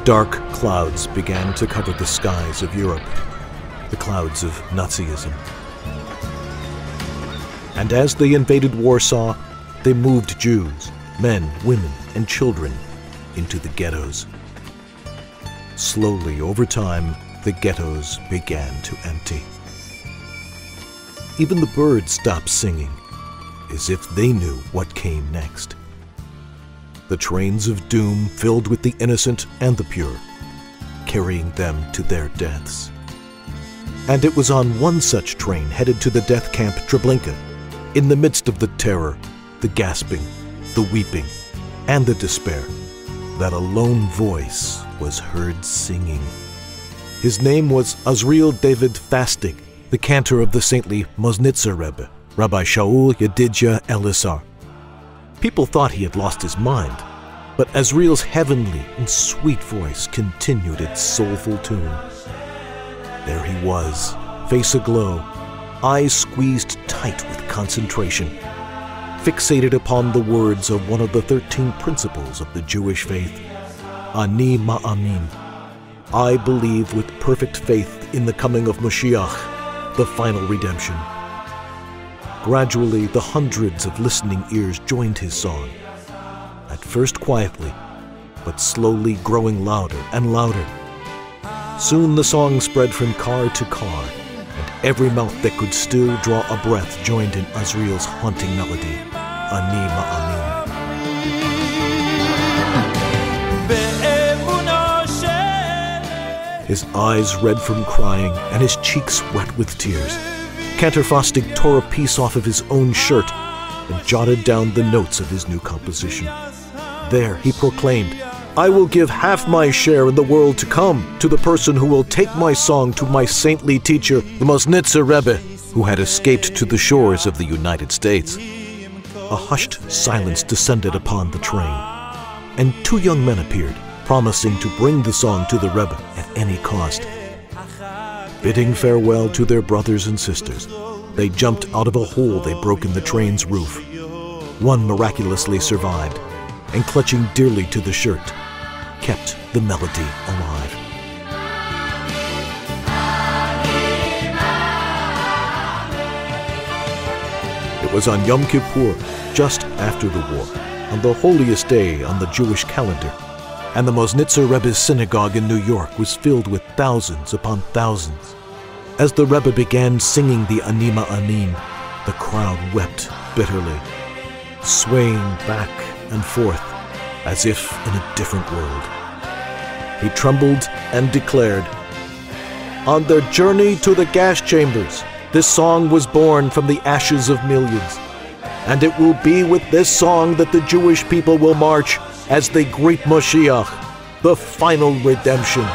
Dark clouds began to cover the skies of Europe, the clouds of Nazism. And as they invaded Warsaw, they moved Jews, men, women, and children into the ghettos. Slowly, over time, the ghettos began to empty. Even the birds stopped singing, as if they knew what came next. The trains of doom filled with the innocent and the pure, carrying them to their deaths. And it was on one such train headed to the death camp Treblinka, in the midst of the terror, the gasping, the weeping, and the despair, that a lone voice was heard singing. His name was Azriel David Fastag, the cantor of the saintly Modzitz Rebbe, Rabbi Shaul Yedidya Elazar. People thought he had lost his mind, but Azriel's heavenly and sweet voice continued its soulful tune. There he was, face aglow, eyes squeezed tight with concentration, fixated upon the words of one of the 13 principles of the Jewish faith, Ani Ma'amin. I believe with perfect faith in the coming of Mashiach, the final redemption. Gradually, the hundreds of listening ears joined his song, at first quietly, but slowly growing louder and louder. Soon the song spread from car to car, and every mouth that could still draw a breath joined in Azriel's haunting melody, Ani Ma'amin. His eyes red from crying and his cheeks wet with tears, Cantor Fastag tore a piece off of his own shirt and jotted down the notes of his new composition. There he proclaimed, I will give half my share in the world to come to the person who will take my song to my saintly teacher, the Modzitz Rebbe, who had escaped to the shores of the United States. A hushed silence descended upon the train, and 2 young men appeared, promising to bring the song to the Rebbe at any cost. Bidding farewell to their brothers and sisters, they jumped out of a hole they broke in the train's roof. One miraculously survived, and clutching dearly to the shirt, kept the melody alive. It was on Yom Kippur, just after the war, on the holiest day on the Jewish calendar, and the Modzitz Rebbe's synagogue in New York was filled with thousands upon thousands. As the Rebbe began singing the Ani Ma'amin, the crowd wept bitterly, swaying back and forth as if in a different world. He trembled and declared, On their journey to the gas chambers, this song was born from the ashes of millions, and it will be with this song that the Jewish people will march as they greet Mashiach, the final redemption.